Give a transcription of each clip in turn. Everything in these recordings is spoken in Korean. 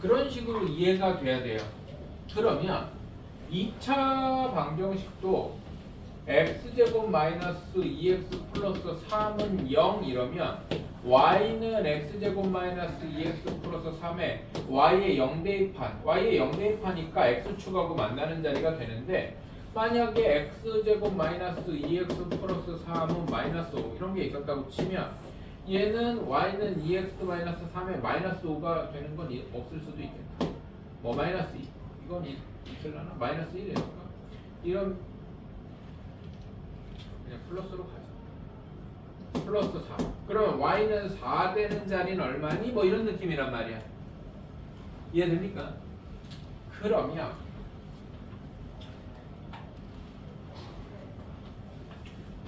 그런 식으로 이해가 돼야 돼요. 그러면 2차 방정식도 x제곱 마이너스 2x 플러스 3은 0 이러면 y는 x제곱 마이너스 2x 플러스 3에 y의 0대입한 y의 0대입하니까 x축하고 만나는 자리가 되는데 만약에 x제곱 마이너스 2x 플러스 3은 마이너스 5 이런 게 있었다고 치면 얘는 y는 2x 마이너스 3에 마이너스 5가 되는 건 없을 수도 있겠다. 뭐 마이너스 2 이건 있으려나? 마이너스 1이니까 이런 그냥 플러스로 가자. 플러스 4. 그러면 y는 4 되는 자리는 얼마니? 뭐 이런 느낌이란 말이야. 이해됩니까? 그러면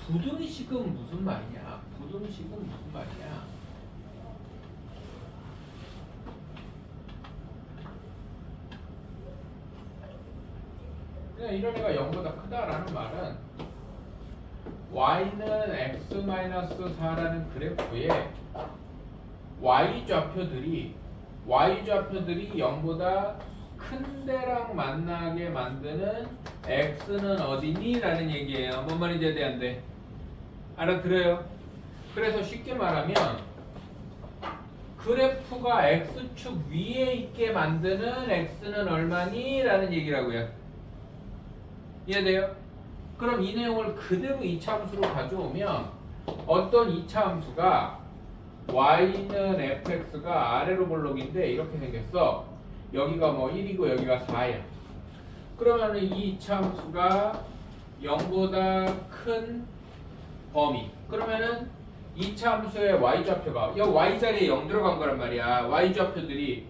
부등식은 무슨 말이냐? 부등식은 무슨 말이냐? 그냥 이런 애가 0보다 크다라는 말은 y는 x-4라는 그래프에 y좌표들이 0보다 큰 데랑 만나게 만드는 x는 어디니? 라는 얘기예요. 뭔 말인지 대한데 알아들어요? 그래서 쉽게 말하면 그래프가 x축 위에 있게 만드는 x는 얼마니? 라는 얘기라고요. 이해돼요? 그럼 이 내용을 그대로 이차함수로 가져오면 어떤 이차함수가 y는 fx가 아래로 볼록인데 이렇게 생겼어. 여기가 뭐 1이고 여기가 4야. 그러면 이 이차함수가 0보다 큰 범위. 그러면은 이차함수의 y좌표가 여기 y자리에 0 들어간 거란 말이야. y좌표들이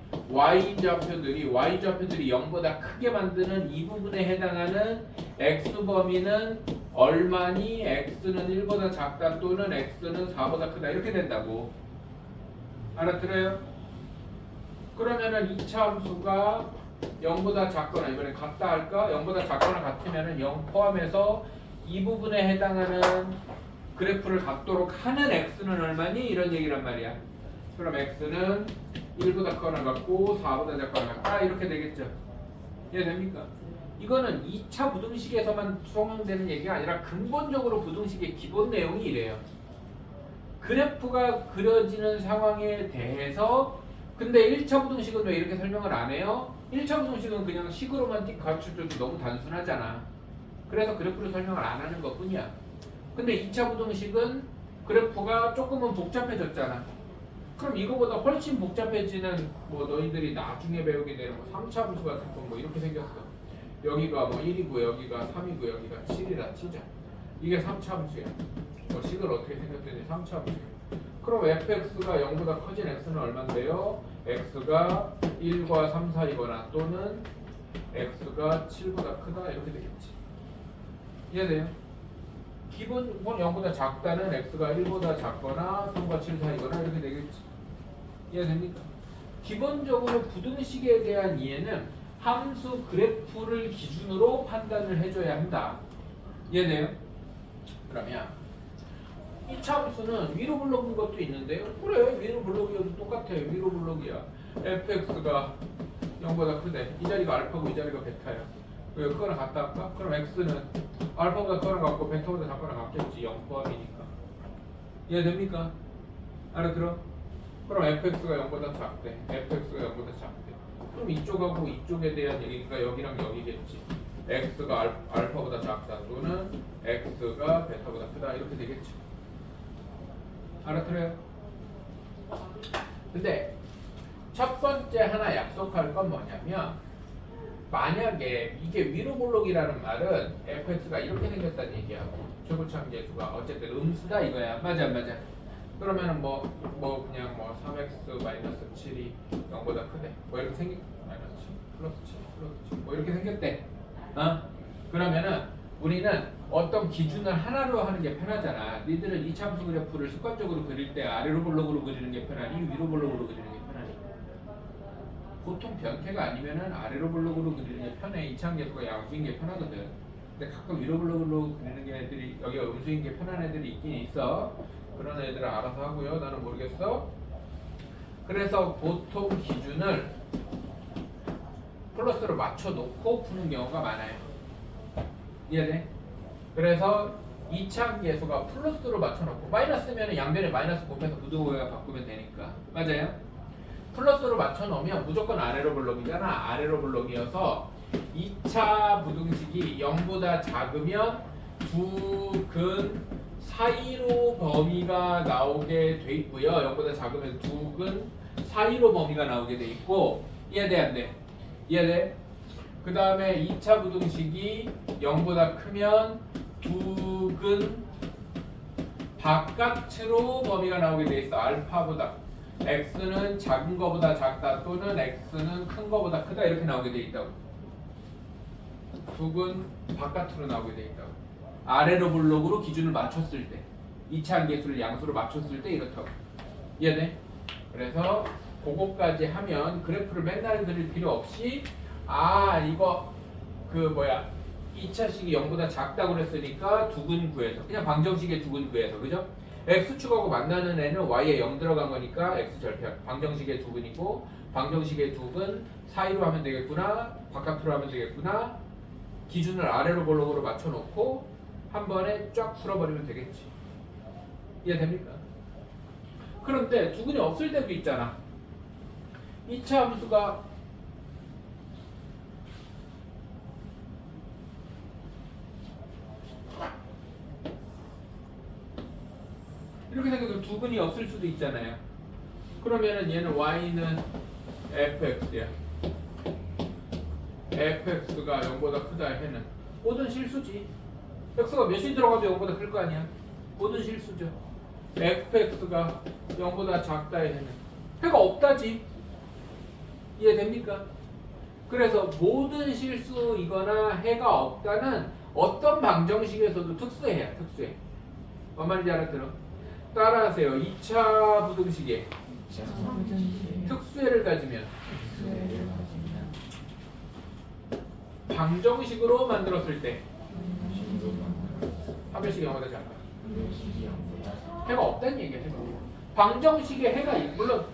0보다 크게 만드는 이 부분에 해당하는 x범위는 얼마니? x는 1보다 작다 또는 x는 4보다 크다 이렇게 된다고. 알아들어요? 그러면은 이차함수가 0보다 작거나 이번에 같다 할까? 0보다 작거나 같으면은 0 포함해서 이 부분에 해당하는 그래프를 갖도록 하는 x는 얼마니? 이런 얘기란 말이야. 그럼 x는 1보다 크거나 같고 4보다 작거나 같다 이렇게 되겠죠. 이해됩니까? 이거는 2차 부등식에서만 적용되는 얘기가 아니라 근본적으로 부등식의 기본 내용이 이래요. 그래프가 그려지는 상황에 대해서 근데 1차 부등식은 왜 이렇게 설명을 안 해요? 1차 부등식은 그냥 식으로만 띡 가르쳐줘도 너무 단순하잖아. 그래서 그래프를 설명을 안 하는 것 뿐이야. 근데 2차 부등식은 그래프가 조금은 복잡해졌잖아. 그럼 이거보다 훨씬 복잡해지는 뭐 너희들이 나중에 배우게 되는 뭐 3차 함수 같은 거 뭐 이렇게 생겼어. 여기가 뭐 1이고 여기가 3이고 여기가 7이라 치자. 이게 3차 함수야. 뭐 식을 어떻게 생겼더니 3차 함수야. 그럼 fx가 0보다 커진 x는 얼만데요? x가 1과 3 사이거나 또는 x가 7보다 크다 이렇게 되겠지. 이해돼요? 기본 0보다 작다는 x가 1보다 작거나 3과 7 사이거나 이렇게 되겠지. 이해됩니까? 기본적으로 부등식에 대한 이해는 함수 그래프를 기준으로 판단을 해줘야 한다. 이해돼요? 그러면 2차 함수는 위로 블록인 것도 있는데요. 그래 위로 블록이어도 똑같아. 위로 블록이야. fx가 0보다 크대. 이 자리가 알파고 이 자리가 베타야. 왜 그거랑 같다 할까? 그럼 x는 알파보다 크거나 같고 베타보다 작거나 같겠지. 0 포함이니까. 이해됩니까? 알아들어? 그럼 fx가 0보다 작대. fx가 0보다 작대. 그럼 이쪽하고 이쪽에 대한 얘기니까 여기랑 여기겠지. x가 알파보다 작다 또는 x가 베타보다 크다 이렇게 되겠지. 알아들어요? 근데 첫 번째 하나 약속할 건 뭐냐면 만약에 이게 위로 볼록이라는 말은 fx가 이렇게 생겼다는 얘기하고 최고차함계수가 어쨌든 음수다 이거야. 맞아 안 맞아? 그러면은 뭐 그냥 뭐 3x 마이너스 7이 0보다 크대. 뭐 이렇게 생겼 마이너스 7 플러스 7 플러스 7 뭐 이렇게 생겼대. 그러면은 우리는 어떤 기준을 하나로 하는 게 편하잖아. 니들은 이차함수 그래프를 습관적으로 그릴 때 아래로 볼록으로 그리는 게 편하니 위로 볼록으로 그리는 게 편하니? 보통 변태가 아니면은 아래로 볼록으로 그리는 게 편해. 이차함계수가 양수인 게 편하거든. 근데 가끔 위로 볼록으로 그리는 게 애들이 여기가 음수인 게 편한 애들이 있긴 있어. 그런 애들은 알아서 하고요. 나는 모르겠어. 그래서 보통 기준을 플러스로 맞춰놓고 푸는 경우가 많아요. 이해돼? 그래서 2차 계수가 플러스로 맞춰놓고 마이너스면 양변에 마이너스 곱해서 부등호가 바꾸면 되니까 맞아요? 플러스로 맞춰놓으면 무조건 아래로 블록이잖아. 아래로 블록이어서 2차 부등식이 0보다 작으면 두 근 사이로 범위가 나오게 돼 있고요. 0보다 작으면 두 근 사이로 범위가 나오게 돼 있고 이해돼 안 돼? 이해돼? 그 다음에 2차 부등식이 0보다 크면 두 근 바깥으로 범위가 나오게 돼 있어. 알파보다 x는 작은 거보다 작다 또는 x는 큰 거보다 크다 이렇게 나오게 돼 있다고. 두 근 바깥으로 나오게 돼 있다고. 아래로 블록으로 기준을 맞췄을 때 2차 함계수를 양수로 맞췄을 때 이렇다고. 이해돼? 그래서 그거까지 하면 그래프를 맨날 그릴 필요 없이 이거 2차식이 0보다 작다고 그랬으니까 두근 구해서 그냥 방정식의 두근 구해서 그죠? x축하고 만나는 애는 y에 0 들어간 거니까 x절편 방정식의 두근이고 방정식의 두근 사이로 하면 되겠구나 바깥으로 하면 되겠구나 기준을 아래로 블록으로 맞춰놓고 한 번에 쫙 풀어버리면 되겠지. 이해됩니까? 그런데 두근이 없을 때도 있잖아. 2차 함수가 이렇게 생겨서 두근이 없을 수도 있잖아요. 그러면은 얘는 y는 fx야. fx가 0보다 크다 해는 모든 실수지. x가 몇이 들어가도 0보다 클 거 아니야. 모든 실수죠. fx가 0보다 작다 해는 해가 없다지. 이해됩니까? 그래서 모든 실수이거나 해가 없다는 어떤 방정식에서도 특수해야 특수해. 뭔 말인지 알아들어? 따라하세요. 2차 부등식에 특수해를 가지면 방정식으로 만들었을 때 판별식이 0보다 작다. 해가 없다는 얘기야. 해가. 방정식에 해가 물론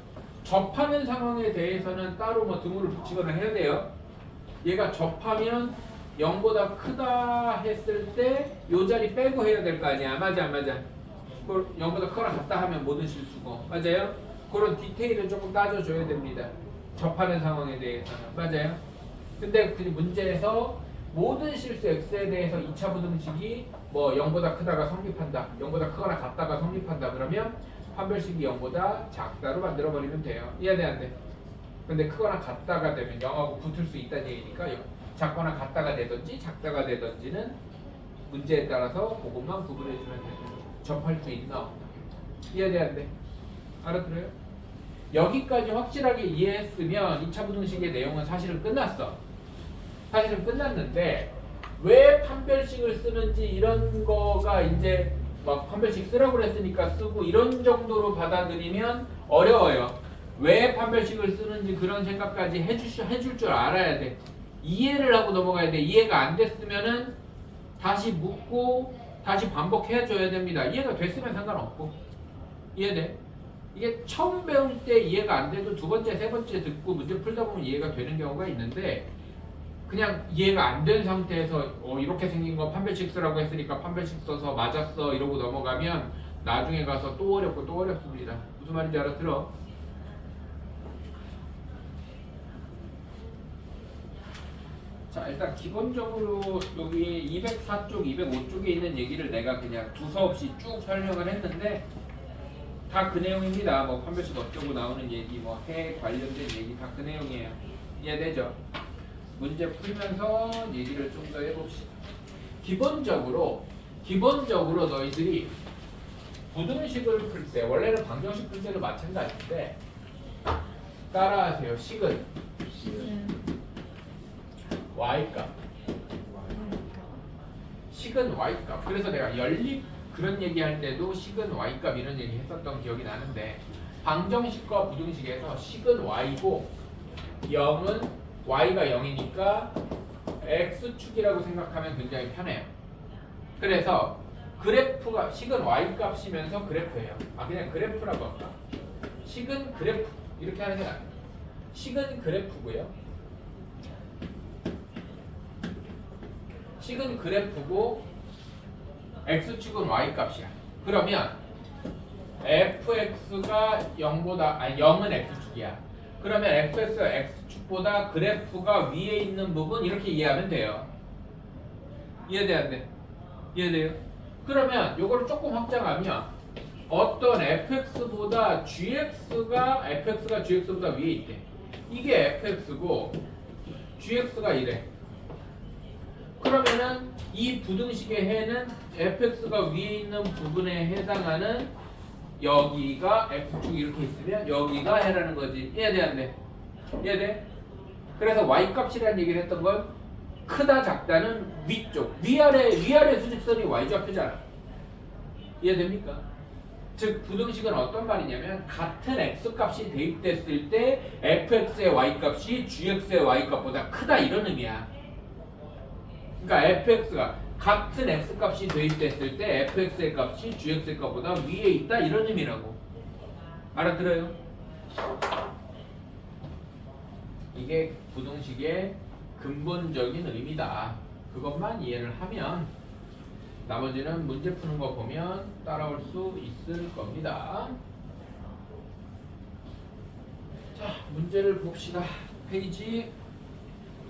접하는 상황에 대해서는 따로 뭐 등호를 붙이거나 해야 돼요. 얘가 접하면 0보다 크다 했을 때 요 자리 빼고 해야 될 거 아니야. 맞아 안 맞아? 0보다 크거나 같다 하면 모든 실수고 맞아요? 그런 디테일은 조금 따져줘야 됩니다. 접하는 상황에 대해서는 맞아요? 근데 그 문제에서 모든 실수 x에 대해서 2차 부등식이 뭐 0보다 크다가 성립한다 0보다 크거나 같다가 성립한다 그러면 판별식이 0보다 작다로 만들어버리면 돼요. 이해돼 안 돼? 근데 크거나 같다가 되면 0하고 붙을 수 있다는 얘기니까 작거나 같다가 되든지 작다가 되든지는 문제에 따라서 그것만 구분해주면 돼요. 접할 수 있나 없나. 이해돼 안 돼? 알아들어요? 여기까지 확실하게 이해했으면 2차 부등식의 내용은 사실은 끝났어. 사실은 끝났는데 왜 판별식을 쓰는지 이런 거가 이제 막 판별식 쓰라고 그랬으니까 쓰고 이런 정도로 받아들이면 어려워요. 왜 판별식을 쓰는지 그런 생각까지 해줄 줄 알아야 돼. 이해를 하고 넘어가야 돼. 이해가 안 됐으면은 다시 묻고 다시 반복해 줘야 됩니다. 이해가 됐으면 상관없고. 이해돼? 이게 처음 배울 때 이해가 안 돼도 두 번째, 세 번째 듣고 문제 풀다 보면 이해가 되는 경우가 있는데 그냥 이해가 안 된 상태에서 이렇게 생긴 거 판별식 쓰라고 했으니까 판별식 써서 맞았어 이러고 넘어가면 나중에 가서 또 어렵고 또 어렵습니다. 무슨 말인지 알아들어? 자 일단 기본적으로 여기 204쪽, 205쪽에 있는 얘기를 내가 그냥 두서없이 쭉 설명을 했는데 다 그 내용입니다. 뭐 판별식 어쩌고 나오는 얘기, 뭐 해 관련된 얘기 다 그 내용이에요. 이해되죠? 문제 풀면서 얘기를 좀 더 해봅시다. 기본적으로 너희들이 부등식을 풀 때 원래는 방정식 풀 때도 마찬가지인데 따라하세요. 식은 y값. 식은 y값. 그래서 내가 연립 그런 얘기할 때도 식은 y값 이런 얘기 했었던 기억이 나는데 방정식과 부등식에서 식은 y고 0은 y가 0이니까 x축이라고 생각하면 굉장히 편해요. 그래서 그래프가 식은 y값이면서 그래프예요. 그냥 그래프라고 할까? 식은 그래프 이렇게 하는 게 낫죠. 식은 그래프고요. 식은 그래프고 x축은 y값이야. 그러면 fx가 0은 x축이야. 그러면 fx가 x축보다 그래프가 위에 있는 부분 이렇게 이해하면 돼요. 이해돼 안 돼? 이해돼요? 그러면 요거를 조금 확장하면 어떤 fx가 gx보다 위에 있대. 이게 fx고 gx가 이래. 그러면은 이 부등식의 해는 fx가 위에 있는 부분에 해당하는 여기가 x축이 이렇게 있으면 여기가 해라는 거지. 이해돼 안 돼? 이해돼? 그래서 y값이라는 얘기를 했던 건 크다 작다는 위쪽 위아래 수직선이 y좌표잖아. 이해됩니까? 즉 부등식은 어떤 말이냐면 같은 x값이 대입됐을 때 fx의 y값이 gx의 y값보다 크다 이런 의미야. 그러니까 fx가 같은 x값이 대입됐을 때 fx의 값이 gx의 값보다 위에 있다 이런 의미라고. 알아들어요? 이게 부등식의 근본적인 의미다. 그것만 이해를 하면 나머지는 문제 푸는 거 보면 따라올 수 있을 겁니다. 자, 문제를 봅시다. 페이지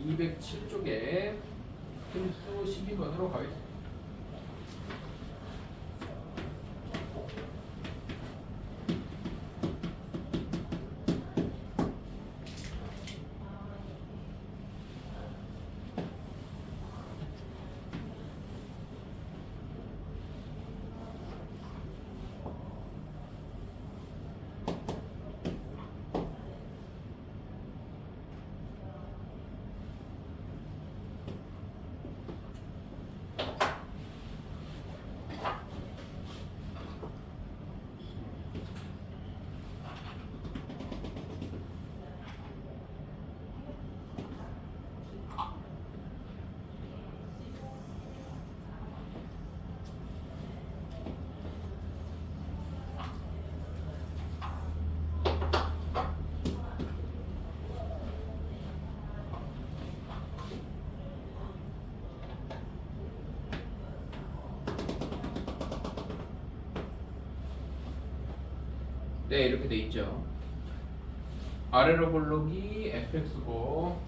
207쪽에 필수 12번으로 가겠습니다. 네, 이렇게 돼 있죠. 아래로 볼록이 fx고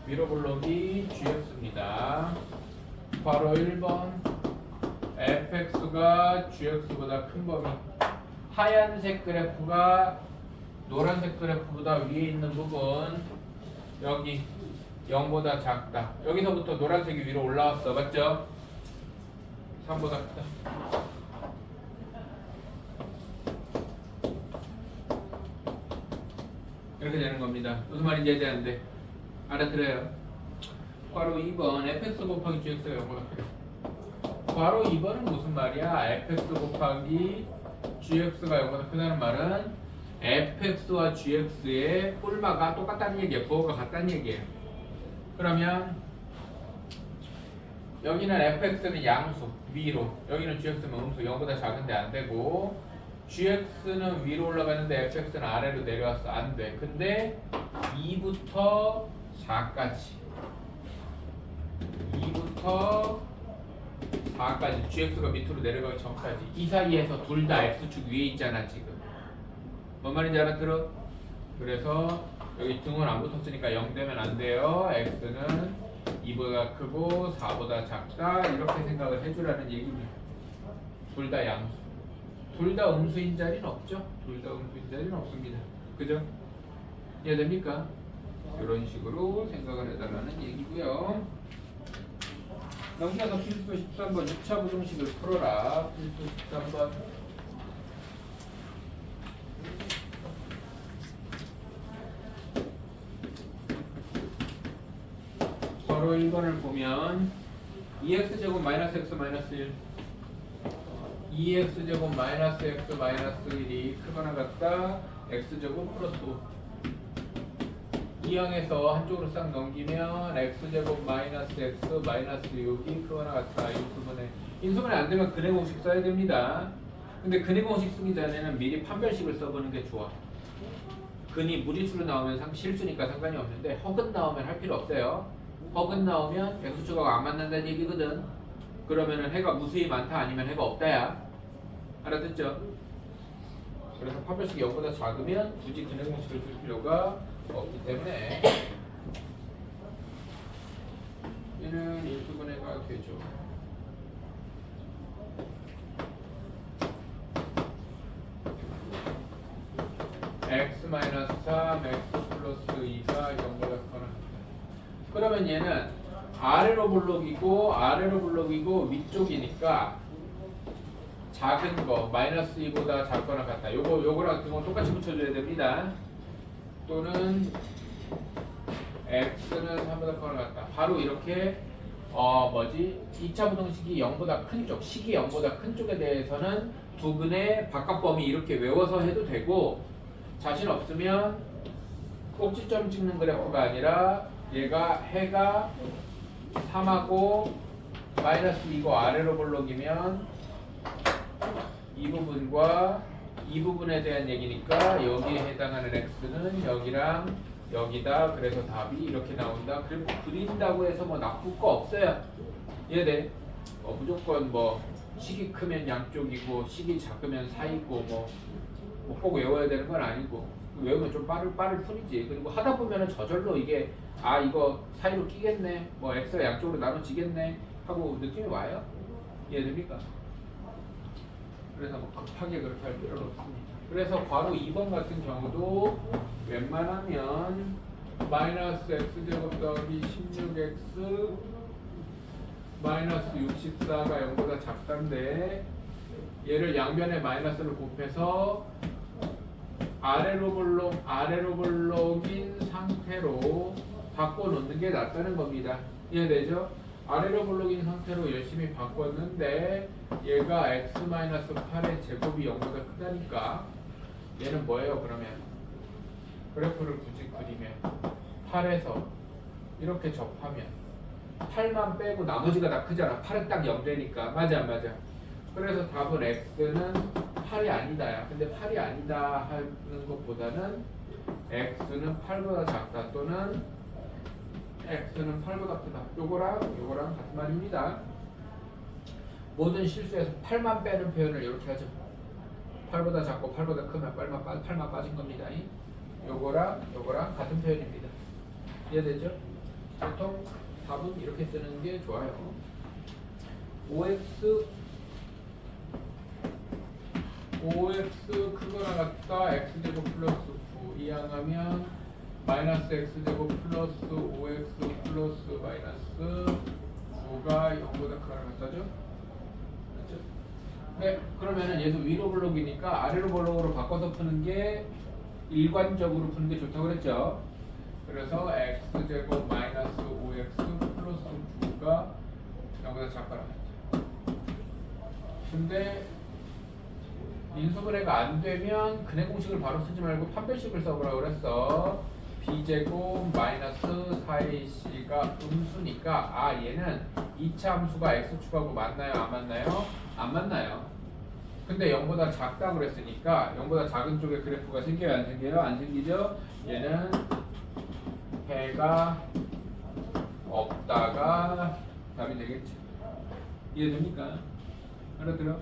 위로 볼록이 gx입니다. 바로 1번 fx가 gx보다 큰 범위, 하얀색 그래프가 노란색 그래프보다 위에 있는 부분, 여기 0보다 작다. 여기서부터 노란색이 위로 올라왔어. 맞죠? 3보다 크다. 이렇게 되는 겁니다. 무슨 말인지 이해되는데 알아들어요? 바로 2번 fx 곱하기 gx가 0보다 크다. 바로 2번은 무슨 말이야? fx 곱하기 gx가 0보다 크다는 말은 fx와 gx의 꼴마가 똑같다는 얘기예요. 부호가 같다는 얘기예요. 그러면 여기는 fx는 양수 위로, 여기는 gx는 음수 0보다 작은데 안 되고, gx는 위로 올라가는데 fx는 아래로 내려왔어. 안 돼. 근데 2부터 4까지 2부터 4까지 gx가 밑으로 내려가기 전까지 이 사이에서 둘 다 x축 위에 있잖아 지금. 뭔 말인지 알아들어? 그래서 여기 등은 안 붙었으니까 0 되면 안 돼요. x는 2보다 크고 4보다 작다 이렇게 생각을 해주라는 얘기입니다. 둘 다 양수. 둘 다 음수인 자리는 없죠? 둘 다 음수인 자리는 없습니다. 그죠? 이해됩니까? 이런 식으로 생각을 해달라는 얘기고요. 넘겨서 필수 13번 6차 부등식을 풀어라. 필수 13번. 바로 1번을 보면 2x제곱 마이너스 x 마이너스 1, 2x제곱 마이너스 x 마이너스 1이 크거나 같다. x제곱 플러스 5. 이 항에서 한쪽으로 싹 넘기면 x제곱 마이너스 x 마이너스 6이 크거나 같다. 인수분해. 인수분해 안 되면 근해 공식 써야 됩니다. 근데 근해 공식 쓰기 전에는 미리 판별식을 써보는 게 좋아. 근이 무리수로 나오면 실수니까 상관이 없는데 허근 나오면 할 필요 없어요. 허근 나오면 x축하고 안 만난다는 얘기거든. 그러면은 해가 무수히 많다 아니면 해가 없다야. 알아듣죠? 그래서 판별식이 0보다 작으면 굳이 근해 공식을 쓸 필요가 없기 때문에 얘는 인수분해가 되죠. x-3 x 플러스 2가 0보다 커나. 그러면 얘는 아래로 블록이고 위쪽이니까 작은 거 마이너스 2보다 작거나 같다. 요거랑 그거 똑같이 붙여줘야 됩니다. 또는 x는 3보다 커나 같다. 바로 이렇게 2차 부등식이 0보다 큰 쪽, 식이 0보다 큰 쪽에 대해서는 두 근의 바깥범위 이렇게 외워서 해도 되고, 자신 없으면 꼭지점 찍는 그래프가 아니라 얘가 해가 3하고 마이너스 2고 아래로 블록이면 이 부분과 이 부분에 대한 얘기니까 여기에 해당하는 x는 여기랑 여기다. 그래서 답이 이렇게 나온다. 그리고 그린다고 해서 뭐 나쁠 거 없어요. 이해돼? 무조건 뭐 식이 크면 양쪽이고 식이 작으면 사이고 뭐 꼭 외워야 되는 건 아니고, 외우면 좀 빠를 뿐이지. 그리고 하다 보면은 저절로 이게 이거 사이로 끼겠네, 뭐 x가 양쪽으로 나눠지겠네 하고 느낌이 와요. 이해됩니까? 그래서 뭐 급하게 그렇게 할 필요는 없습니다. 그래서 괄호 2번 같은 경우도 웬만하면 마이너스 x제곱 더하기 16x 마이너스 64가 0보다 작다인데, 얘를 양변에 마이너스를 곱해서 아래로 블록인 상태로 바꿔놓는 게 낫다는 겁니다. 이해되죠? 아래로 블록인 상태로 열심히 바꿨는데 얘가 x-8의 제곱이 0보다 크다니까 얘는 뭐예요? 그러면 그래프를 굳이 그리면 8에서 이렇게 접하면 8만 빼고 나머지가 다 크잖아. 8은 딱 0 되니까. 맞아 안 맞아? 그래서 답은 x는 8이 아니다야. 근데 8이 아니다 하는 것보다는 x는 8보다 작다 또는 x는 8보다 크다. 요거랑 같은 말입니다. 모든 실수에서 8만 빼는 표현을 이렇게 하죠. 8보다 작고 8보다 크면 8만 빠진 겁니다. 요거랑 같은 표현입니다. 이해되죠? 보통 답은 이렇게 쓰는 게 좋아요. 5x 크거나 같다 x제곱 플러스 9 이항하면 마이너스 x제곱 플러스 5x 플러스 마이너스 9가 0보다 크거나 같다죠? 맞죠? 네, 그러면은 얘도 위로 블록이니까 아래로 블록으로 바꿔서 푸는 게 일관적으로 푸는 게 좋다고 그랬죠? 그래서 x제곱 마이너스 5x 플러스 9가 0보다 작거나 같다. 근데 인수분해가 안 되면 근해 공식을 바로 쓰지 말고 판별식을 써보라고 그랬어. b제곱 마이너스 4ac가 음수니까 얘는 2차 함수가 x축하고 만나요? 안 만나요? 안 만나요. 근데 0보다 작다고 그랬으니까 0보다 작은 쪽에 그래프가 생겨요? 안 생겨요? 안 생기죠? 얘는 해가 없다가 답이 되겠죠. 이해됩니까? 알아들어?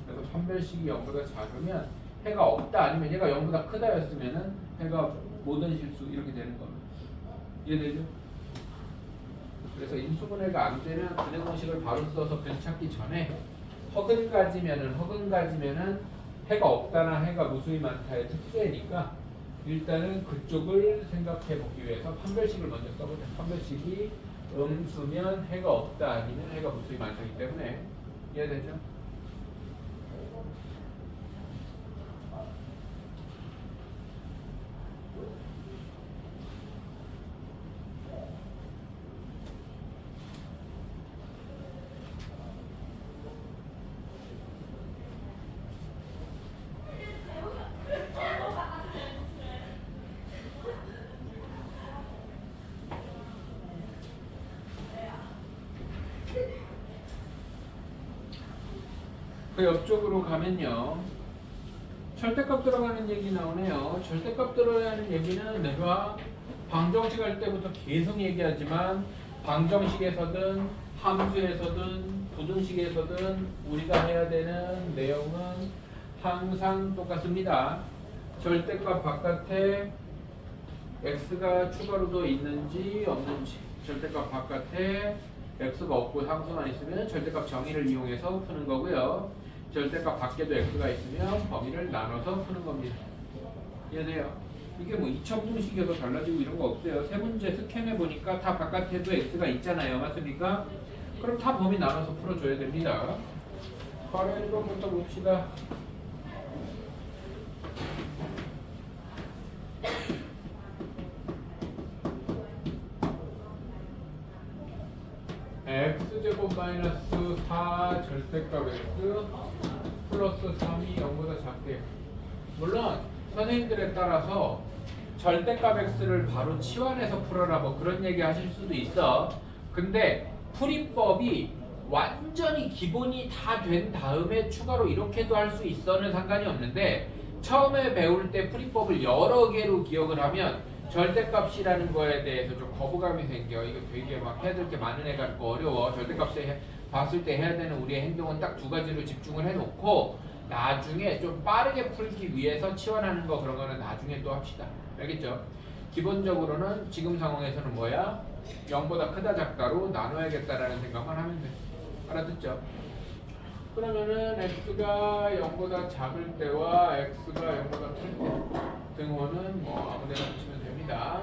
그래서 판별식이 0보다 작으면 해가 없다 아니면 얘가 0보다 크다였으면은 해가 모든 실수 이렇게 되는 겁니다. 이해되죠? 그래서 인수분해가 안 되면 근해 공식을 바로 써서 변 찾기 전에 허근가지면은 해가 없다나 해가 무수히 많다의 특수해니까 일단은 그쪽을 생각해 보기 위해서 판별식을 먼저 써보자. 판별식이 음수면 해가 없다 아니면 해가 무수히 많다기 때문에 이해되죠? 그 옆쪽으로 가면요, 절대값 들어가는 얘기 나오네요. 절대값 들어가는 얘기는 내가 방정식 할 때부터 계속 얘기하지만 방정식에서든 함수에서든 부등식에서든 우리가 해야 되는 내용은 항상 똑같습니다. 절대값 바깥에 x가 추가로 더 있는지 없는지, 절대값 바깥에 x가 없고 함수만 있으면 절대값 정의를 이용해서 푸는 거고요. 절대값 밖에도 x가 있으면 범위를 나눠서 푸는 겁니다. 이해돼요? 이게 뭐 2차 부등식에서 달라지고 이런 거 없어요. 세 문제 스캔해 보니까 다 바깥에도 x가 있잖아요. 맞습니까? 그럼 다 범위 나눠서 풀어줘야 됩니다. 바로 1번부터 봅시다. x제곱 마이너스 4 절대값 x 플러스 3이 0보다 작대요. 물론 선생님들에 따라서 절대값 x를 바로 치환해서 풀어라 뭐 그런 얘기 하실 수도 있어. 근데 풀이법이 완전히 기본이 다 된 다음에 추가로 이렇게도 할 수 있어는 상관이 없는데, 처음에 배울 때 풀이법을 여러 개로 기억을 하면 절대값이라는 거에 대해서 좀 거부감이 생겨. 이거 되게 막 해야 될 게 많은 애 같고 어려워. 절대값에 봤을 때 해야 되는 우리의 행동은 딱 두 가지로 집중을 해놓고 나중에 좀 빠르게 풀기 위해서 치환하는 거 그런 거는 나중에 또 합시다. 알겠죠? 기본적으로는 지금 상황에서는 뭐야? 0보다 크다 작다로 나눠야겠다라는 생각만 하면 돼. 알아듣죠? 그러면은 x가 0보다 작을 때와 x가 0보다 클 때 등호는 뭐 아무데나 붙이면 됩니다.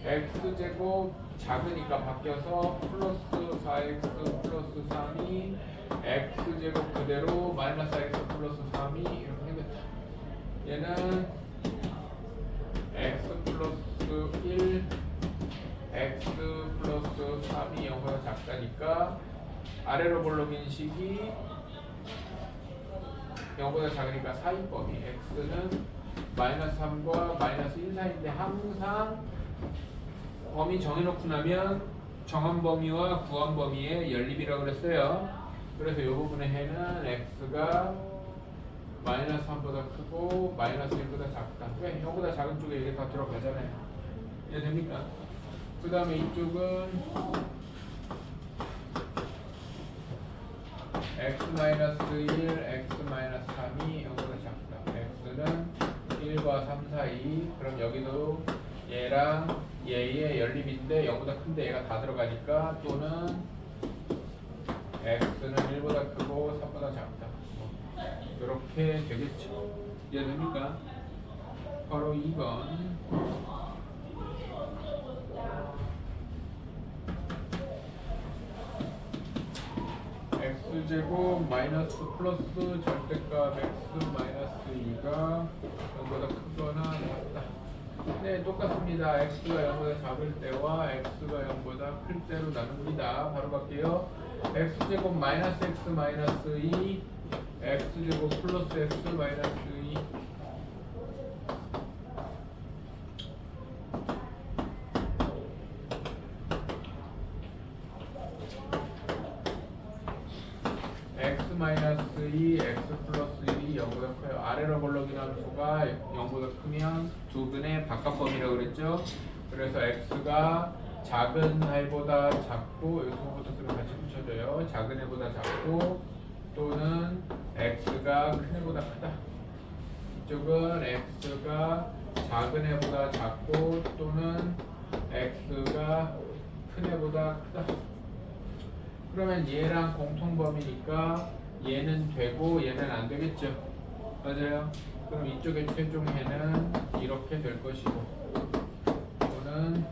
x제곱 작으니까 바뀌어서 플러스 4x 플러스 3이 x제곱 그대로 마이너스 x 플러스 3이 이렇게 생겼다. 얘는 x 플러스 1 x 플러스 3이 0보다 작다니까 아래로 볼록인 식이 0보다 작으니까 사이범위 x는 마이너스 3과 마이너스 1 사이인데 항상 범위 정해놓고 나면 정한 범위와 구한 범위의 연립이라고 그랬어요. 그래서 이 부분의 해는 x가 마이너스 3보다 크고 마이너스 1보다 작다. 왜? 0보다 작은 쪽에 이게 다 들어가잖아요. 이해됩니까? 그 다음에 이쪽은 x-1, x-3이 0보다 작다. x는 1과 3 사이. 그럼 여기도 얘랑 얘의 연립인데 0보다 큰데 얘가 다 들어가니까 또는 x는 1보다 크고 3보다 작다. 이렇게 되겠죠. 이해됩니까? 바로 2번. x제곱 마이너스 플러스 절대값 x 마이너스 2가 0보다 크거나 같다. 네, 똑같습니다. x가 0보다 작을 때와 x가 0보다 클 때로 나눕니다. 바로 갈게요. x제곱 마이너스 x 마이너스 2 x제곱 플러스 x 마이너스 2 x 마이너스 2 x 플러스 1이 0보다 커요. 아래로 볼록인 함수가 0보다 크면 두 근의 바깥범위라고 그랬죠. 그래서 x가 작은 애보다 작고 여기서부터 쓰면 같이 붙여줘요. 작은 애보다 작고 또는 x가 큰 애보다 크다. 이쪽은 x가 작은 애보다 작고 또는 x가 큰 애보다 크다. 그러면 얘랑 공통범위니까 얘는 되고 얘는 안 되겠죠. 맞아요. 그럼 이쪽의 최종 해는 이렇게 될 것이고 또는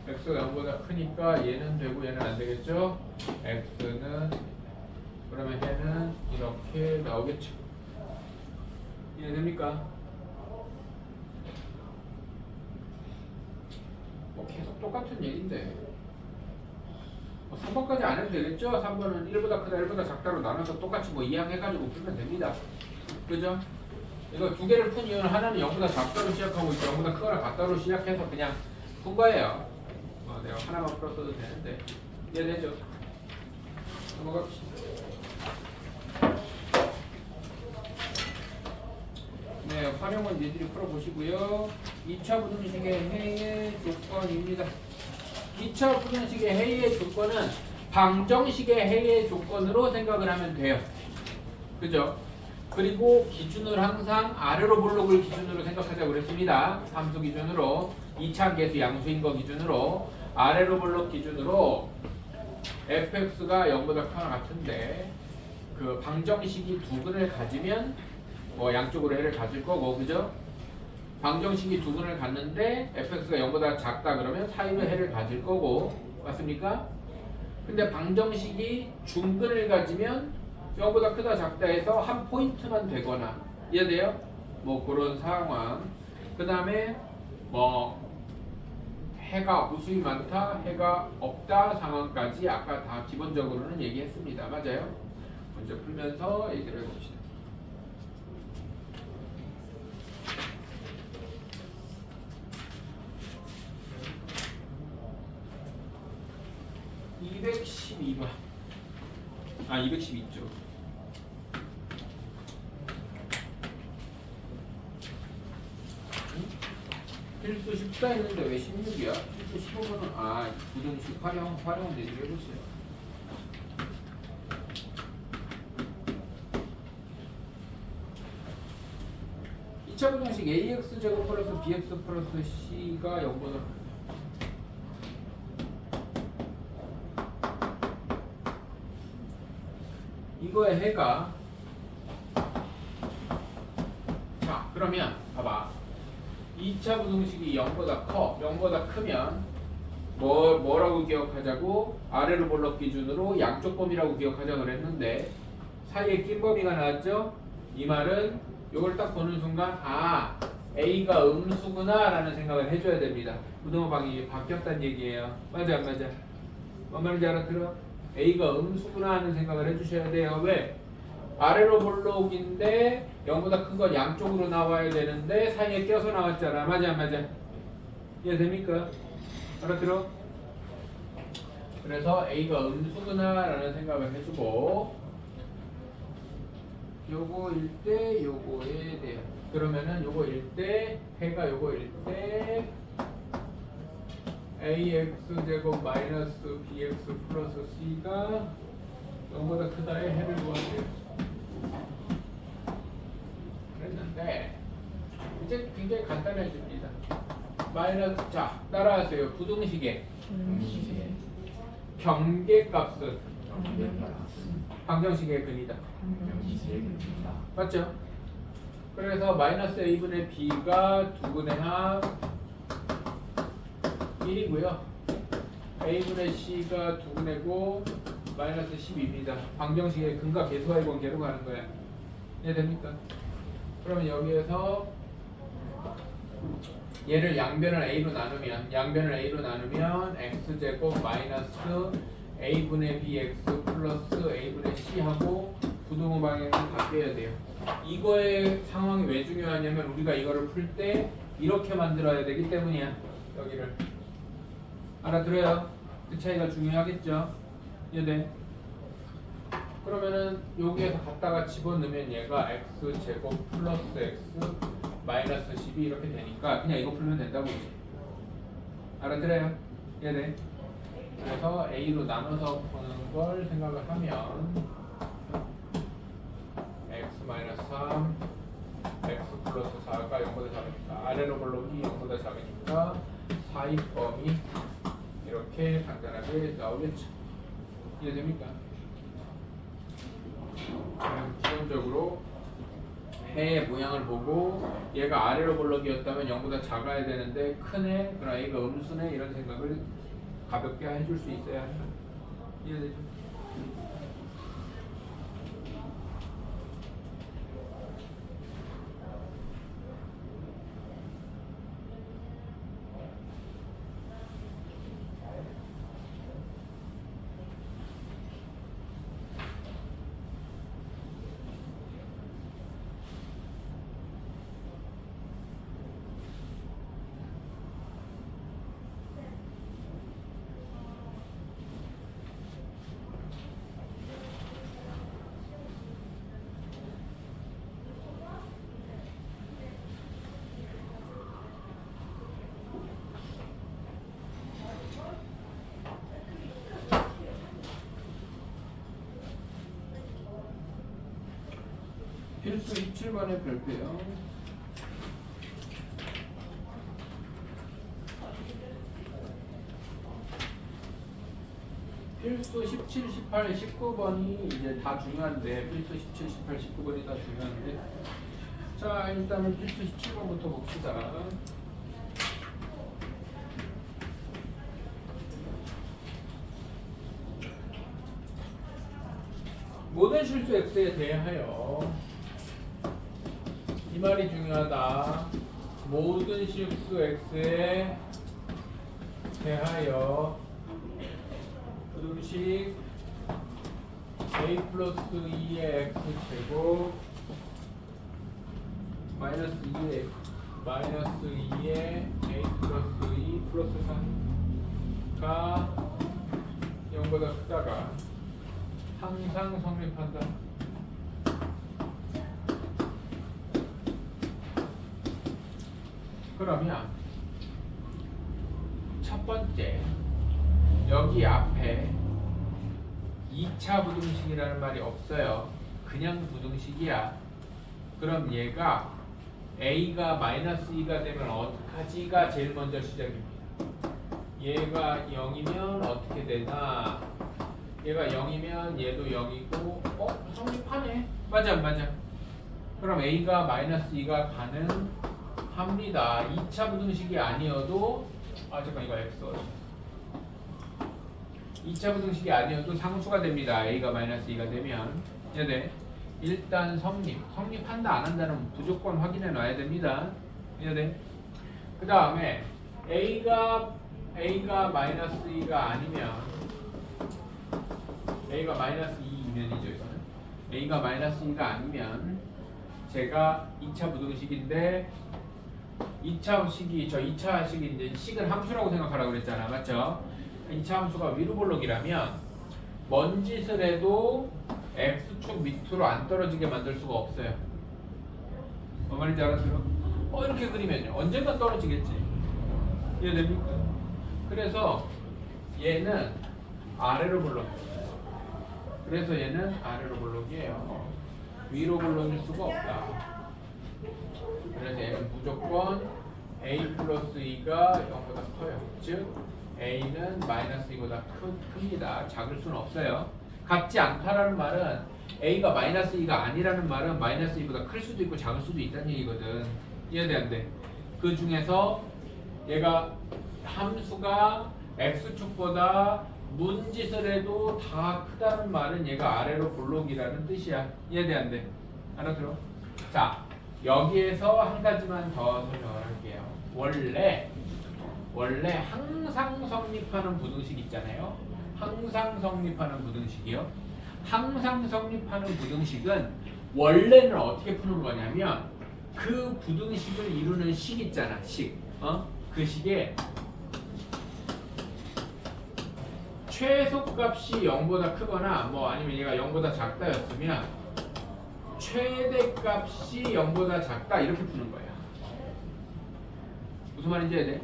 x가 0보다 크니까 얘는 되고 얘는 안 되겠죠. x는 그러면 해는 이렇게 나오겠죠. 이해됩니까? 뭐 계속 똑같은 얘기인데 3번까지 안 해도 되겠죠? 3번은 1보다 크다 1보다 작다로 나눠서 똑같이 뭐 이항해가지고 풀면 됩니다. 그죠? 이거 두 개를 푼 이유는 하나는 0보다 작다로 시작하고 있고 0보다 크거나 같다로 시작해서 그냥 푼 거예요. 내가 하나만 풀었어도 되는데 이해되죠? 넘어갑시다. 네, 활용은 니들이 풀어보시고요. 2차 부등식의 해의 조건입니다. 기차 부등식의 해의 조건은 방정식의 해의 조건으로 생각을 하면 돼요. 그죠? 그리고 기준을 항상 아래로 볼록을 기준으로 생각하자고 그랬습니다. 함수 기준으로 2차 계수 양수인 거 기준으로 아래로 볼록 기준으로 fx가 0보다 크거나 같은데 그 방정식이 두 근을 가지면 뭐 양쪽으로 해를 가질 거고 그죠? 방정식이 두 근을 갖는데 fx가 0보다 작다 그러면 사이로 해를 가질 거고 맞습니까? 근데 방정식이 중근을 가지면 0보다 크다 작다 해서 한 포인트만 되거나 이해돼요? 뭐 그런 상황. 그 다음에 뭐 해가 무수히 많다, 해가 없다 상황까지 아까 다 기본적으로는 얘기했습니다. 맞아요? 먼저 풀면서 얘기를 해봅시다. (212번) 아 212쪽 필수 14 했는데 왜 16이야? 필수 15번은 아 부등식 활용 내기로 해보세요. 이차 부등식 ax 제곱 플러스 bx 플러스 c가 0보다 이거의 해가 자 그러면 봐봐 2차 부등식이 0보다 커 0보다 크면 뭐라고 기억하자고 아래로 볼록 기준으로 양쪽 범위라고 기억하자고 그랬는데 사이에 낀 범위가 나왔죠. 이 말은 이걸 딱 보는 순간 아 A가 음수구나 라는 생각을 해줘야 됩니다. 부등호 방이 바뀌었다는 얘기예요. 맞아 안 맞아? 뭔 말인지 알아들어? A가 음수구나 하는 생각을 해주셔야 돼요. 왜? 아래로 볼록인데 0보다 큰 건 양쪽으로 나와야 되는데 사이에 껴서 나왔잖아. 맞아 안 맞아? 이해됩니까? 알아들어? 그래서 A가 음수구나 라는 생각을 해주고 요거일 때 요거에 대한 그러면은 요거일 때 해가 요거일 때 ax 제곱 마이너스 bx 플러스 c가 0보다 크다의 해를 구하세요. 그랬는데 이제 굉장히 간단해집니다. 마이너스 자 따라하세요. 부등식의 경계값은 방정식의 근이다. 맞죠? 그래서 마이너스 a분의 b가 두근의 합 1이고요. a분의 c가 두근의고 마이너스 10입니다. 방정식의 근과 계수와의 관계로 가는 거야. 이해됩니까? 그러면 여기에서 얘를 양변을 a로 나누면 x제곱 마이너스 a분의 bx 플러스 a분의 c 하고 부등호 방향을 바뀌어야 돼요. 이거의 상황이 왜 중요하냐면 우리가 이거를 풀 때 이렇게 만들어야 되기 때문이야. 여기를 알아들어요? 그 차이가 중요하겠죠? 이해돼? 그러면은 여기에서 갖다가 집어넣으면 얘가 x제곱 플러스 x 마이너스 10이 이렇게 되니까 그냥 이거 풀면 된다고 보지. 알아들어요? 이해돼? 그래서 a로 나눠서 푸는 걸 생각을 하면 x 마이너스 3 x 플러스 4가 0보다 작으니까 아래로 볼록이 0보다 작으니까 사입범위 이렇게 간단하게 나오겠죠. 이해됩니까? 기본적으로 해의 모양을 보고 얘가 아래로 볼록이었다면 0보다 작아야 되는데 크네, 그럼 A가 음수네 이런 생각을 가볍게 해줄 수 있어야 합니다. 이해되죠? 필수 27번의 별표요. 필수 17, 18, 19번이 이제 다 중요한데 필수 17, 18, 19번이 다 중요한데 자 일단은 필수 17번부터 봅시다. 모든 실수 x에 대하여 이 말이 중요하다. 모든 실수 x에 대하여 부등식 a 플러스 2의 x제곱 마이너스 2의 a 플러스 2 플러스 3가 0보다 크다가 항상 성립한다. 그러면 첫 번째 여기 앞에 2차 부등식이라는 말이 없어요. 그냥 부등식이야. 그럼 얘가 a가 마이너스 2가 되면 어떡하지가 제일 먼저 시작입니다. 얘가 0이면 어떻게 되나? 얘가 0이면 얘도 0이고 성립하네. 맞아. 그럼 a가 마이너스 2가 가능합니다. 2차 부등식이 아니어도 잠깐 이거 x 2차 부등식이 아니어도 상수가 됩니다. a가 마이너스 2가 되면 얘네 일단 성립한다 안 한다는 무조건 확인해 놔야 됩니다. 얘네 그 다음에 a가 마이너스 2가 아니면 a가 마이너스 2이면이죠. 이거는 a가 마이너스 2가 아니면 제가 2차 부등식인데 2차 식이 이제 식을 함수라고 생각하라고 그랬잖아. 맞죠? 2차 함수가 위로 볼록이라면 뭔 짓을 해도 x축 밑으로 안 떨어지게 만들 수가 없어요. 뭔 말인지 알아들어? 이렇게 그리면요 언젠가 떨어지겠지. 이해됩니까? 그래서 얘는 아래로 볼록. 그래서 얘는 아래로 볼록이에요. 위로 볼록일 수가 없다. 그래서 얘는 무조건 a 플러스 2가 0보다 커요. 즉 a는 마이너스 2보다 큽니다. 작을 수는 없어요. 같지 않다라는 말은 a가 마이너스 2가 아니라는 말은 마이너스 2보다 클 수도 있고 작을 수도 있다는 얘기거든. 이해돼 안 돼? 그 중에서 얘가 함수가 x축보다 문짓을 해도 다 크다는 말은 얘가 아래로 볼록이라는 뜻이야. 이해돼 안 돼? 알아들어? 자, 여기에서 한 가지만 더 설명을 할게요. 원래 항상 성립하는 부등식 있잖아요. 항상 성립하는 부등식이요. 항상 성립하는 부등식은 원래는 어떻게 푸는 거냐면 그 부등식을 이루는 식 있잖아. 식. 그 식에 최소값이 0보다 크거나 아니면 얘가 0보다 작다였으면 최대값이 0보다 작다 이렇게 푸는 거야. 무슨 말인지 해야 돼?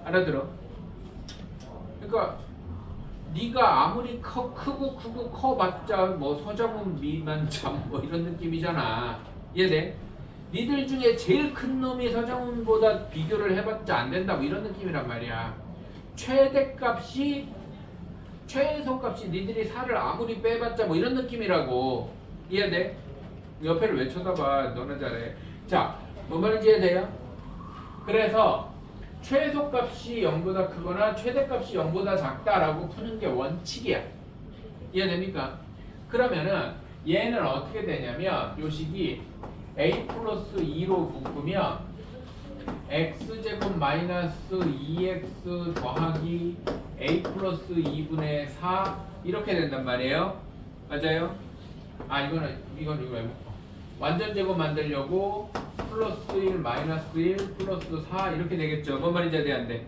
알아들어? 그러니까 네가 아무리 크고 커봤자 서정훈 미만참 이런 느낌이잖아. 이해돼? 니들 중에 제일 큰 놈이 서정훈보다 비교를 해봤자 안 된다 이런 느낌이란 말이야. 최소값이 니들이 살을 아무리 빼봤자 이런 느낌이라고. 이해돼? 옆에를 왜 쳐다봐. 너나 잘해. 자, 뭔 말인지 이해돼요? 그래서 최소값이 0보다 크거나 최대값이 0보다 작다라고 푸는 게 원칙이야. 이해됩니까? 그러면은 얘는 어떻게 되냐면 요 식이 a 플러스 2로 묶으면 x제곱 마이너스 2x 더하기 a 플러스 2분의 4 이렇게 된단 말이에요. 맞아요? 이건 왜 묶어? 완전 제곱 만들려고 플러스 1 마이너스 1 플러스 4 이렇게 되겠죠. 뭔 말인지 안 돼?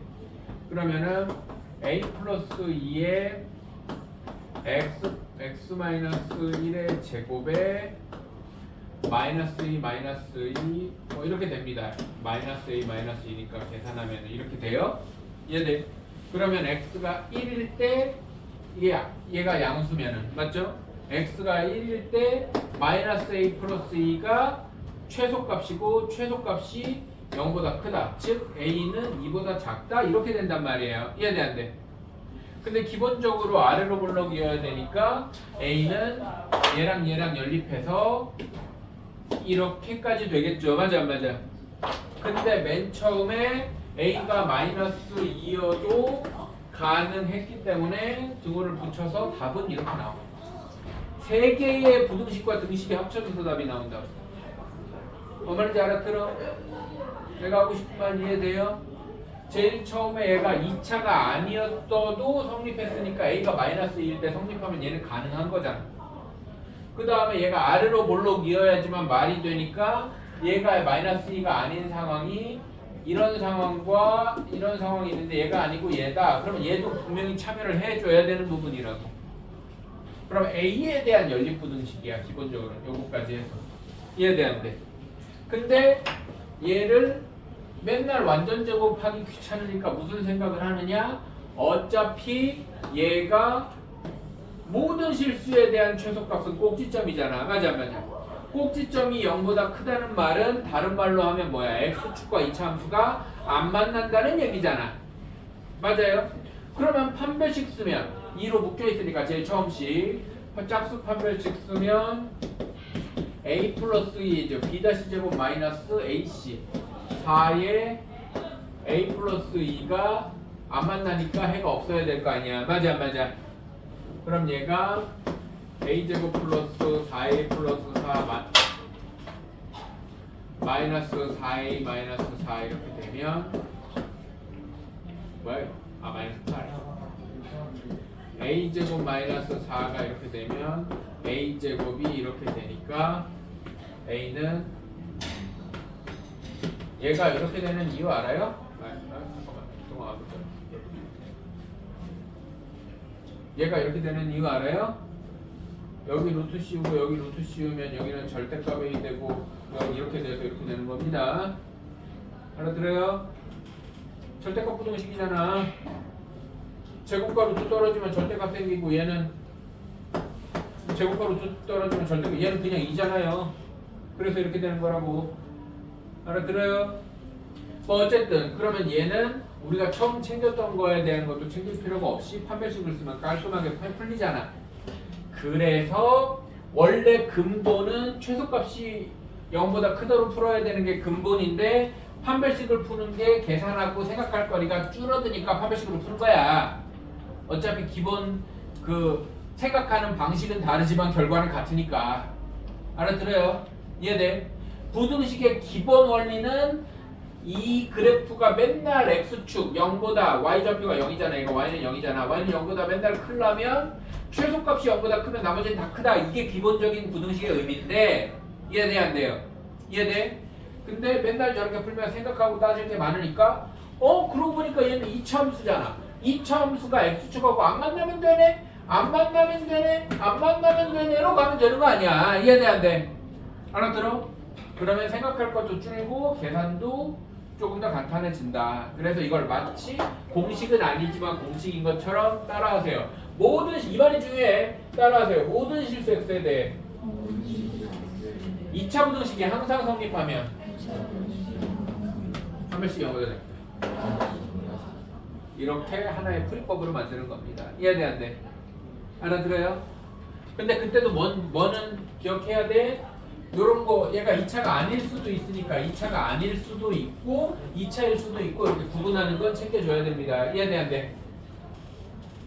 그러면은 a 플러스 2에 x 마이너스 1의 제곱에 마이너스 2 마이너스 2 이렇게 됩니다. 마이너스 a 마이너스 2니까 계산하면 이렇게 돼요. 이해돼? 그러면 x가 1일 때 얘가 양수면은 맞죠? x가 1일 때 마이너스 a 플러스 2가 최소값이고 최소값이 0보다 크다. 즉 a는 2보다 작다. 이렇게 된단 말이에요. 이해돼 안 돼? 근데 기본적으로 아래로 블럭이어야 되니까 a는 얘랑 연립해서 이렇게까지 되겠죠. 맞아 안 맞아? 근데 맨 처음에 a가 마이너스 2여도 가능했기 때문에 등호를 붙여서 답은 이렇게 나옵니다. 세 개의 부등식과 등식이 합쳐져서 답이 나온다. 뭔 말인지 알아들어? 내가 하고 싶은 말 이해돼요? 제일 처음에 얘가 2차가 아니었어도 성립했으니까 a가 마이너스 2일 때 성립하면 얘는 가능한 거잖아. 그 다음에 얘가 아래로 볼록 이어야지만 말이 되니까 얘가 마이너스 2가 아닌 상황이 이런 상황과 이런 상황이 있는데 얘가 아니고 얘다. 그러면 얘도 분명히 참여를 해줘야 되는 부분이라고. 그럼 A에 대한 연립부등식이야. 기본적으로 요거까지 해서 이해돼 안 돼? 근데 얘를 맨날 완전 제곱하기 귀찮으니까 무슨 생각을 하느냐? 어차피 얘가 모든 실수에 대한 최소값은 꼭지점이잖아. 맞아 안 맞아? 꼭지점이 0보다 크다는 말은 다른 말로 하면 뭐야? x축과 이차 함수가 안 만난다는 얘기잖아. 맞아요? 그러면 판별식 쓰면 2로 묶여있으니까 제일 처음식 짝수 판별식 쓰면 a 플러스 2죠. b-제곱 마이너스 ac 4에 a 플러스 2가 안 만나니까 해가 없어야 될 거 아니야. 맞아 안 맞아? 그럼 얘가 a제곱 플러스 4a 플러스 4 마이너스 4a 마이너스 4 이렇게 되면 뭐야? 아 마이너스 8 a제곱 마이너스 4가 이렇게 되면 a제곱이 이렇게 되니까 a는 얘가 이렇게 되는 이유 알아요? 잠깐만 동안 안 붙여. 얘가 이렇게 되는 이유 알아요? 여기 루트 씌우고 여기 루트 씌우면 여기는 절대값이 되고 여기 이렇게 돼서 이렇게 되는 겁니다. 알아들어요? 절대값 부등식이잖아. 제곱과 루트 떨어지면 절대값 생기고 얘는 제곱과 루트 떨어지면 절대값 얘는 그냥 2잖아요. 그래서 이렇게 되는 거라고. 알아들어요? 뭐 어쨌든 그러면 얘는 우리가 처음 챙겼던 거에 대한 것도 챙길 필요가 없이 판별식을 쓰면 깔끔하게 풀리잖아. 그래서 원래 근본은 최소값이 0보다 크도록 풀어야 되는 게 근본인데 판별식을 푸는 게 계산하고 생각할 거리가 줄어드니까 판별식으로 푸는 거야. 어차피 기본 그 생각하는 방식은 다르지만 결과는 같으니까. 알아들어요? 이해돼? 부등식의 기본 원리는 이 그래프가 맨날 x축 0보다 y좌표가 0이잖아. 이거 y는 0이잖아. y는 0보다 맨날 크려면 최소값이 0보다 크면 나머지는 다 크다. 이게 기본적인 부등식의 의미인데 이해돼 안 돼요? 이해돼? 근데 맨날 저렇게 풀면 생각하고 따질 게 많으니까 그러고 보니까 얘는 2차 함수잖아. 2차 함수가 x축하고 안 만나면 되네? 안 만나면 되네? 안 만나면 되네로 가면 되는 거 아니야. 이해돼 안 돼? 알아들어? 그러면 생각할 것도 줄고 계산도 조금 더 간단해진다. 그래서 이걸 마치 공식은 아니지만 공식인 것처럼 따라하세요. 모든 이 말이 중요해. 따라하세요. 모든 실수 x에 대해 2차 부등식이 항상 성립하면 판별식 0보다 작다. 이렇게 하나의 풀이법으로 만드는 겁니다. 이해돼 안 돼? 알아들어요? 근데 그때도 뭐는 기억해야 돼? 요런 거 얘가 2차가 아닐 수도 있으니까 2차가 아닐 수도 있고 2차일 수도 있고 이렇게 구분하는 건 챙겨줘야 됩니다. 이해돼 안 돼?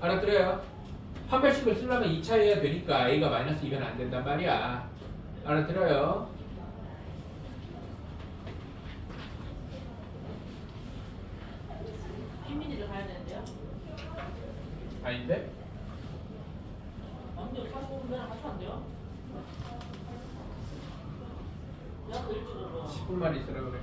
알아들어요? 판별식을 쓰려면 2차여야 되니까 a가 마이너스 2면 안 된단 말이야. 알아들어요? 휘민이를 가야 되는데요? 아닌데? 아니요, 45분이랑 같이 안 돼요? 내가 더 일찍 오고 10분만 있으라 그래.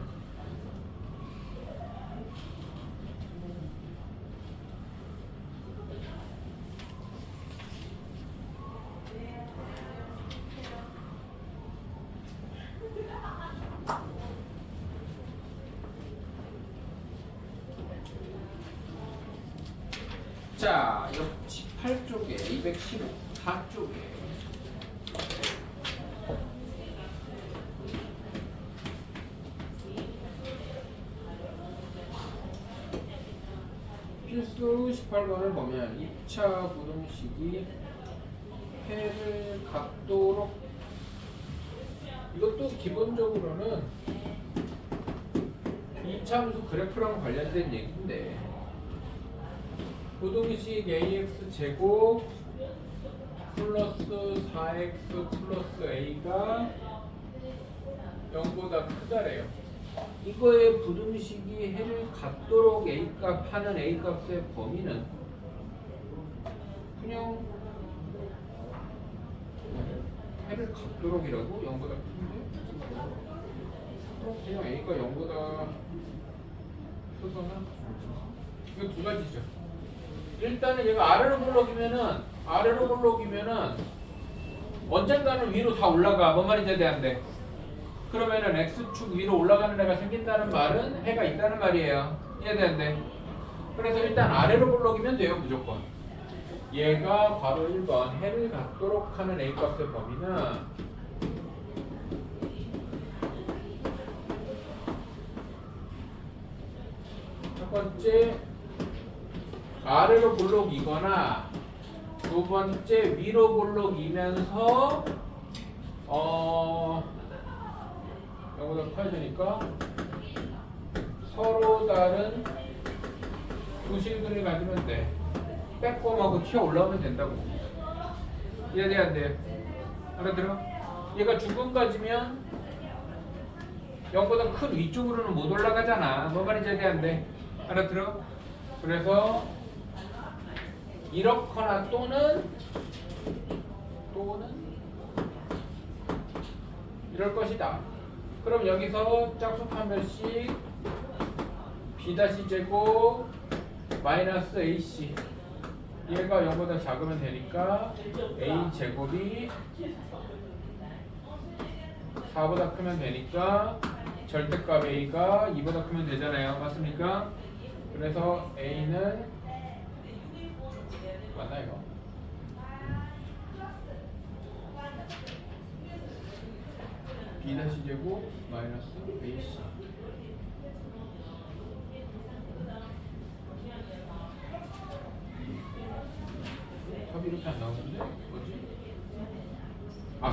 자, 18쪽에 215, 4쪽에 필수 18번을 보면 2차 부등식이 해를 갖도록, 이것도 기본적으로는 이참수 그래프랑 관련된 얘기인데, 부등식 ax 제곱 플러스 4x 플러스 a가 0보다 크다래요. 이거의 부등식이 해를 갖도록 a값 하는 a값의 범위는 그냥 해를 갖도록이라고? 0보다 큰데? 그럼 그냥 a가 0보다 크거나, 이거 두 가지죠. 일단은 얘가 아래로 볼록이면은 언젠가는 위로 다 올라가. 뭔 말인지 대한데. 그러면은 x축 위로 올라가는 애가 생긴다는 말은 해가 있다는 말이에요. 이해되는데. 그래서 일단 아래로 볼록이면 돼요, 무조건. 얘가 바로 1번 해를 갖도록 하는 a 값의 범위는 첫 번째 아래로 볼록이거나 두 번째 위로 볼록이면서 여기다 커야 되니까 서로 다른 두 실근을 가지면 돼. 빼꼼하고 튀어 올라오면 된다고. 이해돼 안 돼? 알아들어? 얘가 중근 가지면 0보다 큰 위쪽으로는 못 올라가잖아. 뭐 말인지 이해돼 안 돼? 알아들어? 그래서 이렇거나 또는 이럴 것이다. 그럼 여기서 짝수 판별식 b' 제곱 마이너스 ac, 얘가 0보다 작으면 되니까 a 제곱이 4보다 크면 되니까 절대값 a가 2보다 크면 되잖아요. 맞습니까? 그래서 a는 맞나 이거? b' 제곱 마이너스 ac. 답이 이렇게 안 나오는데? 뭐지?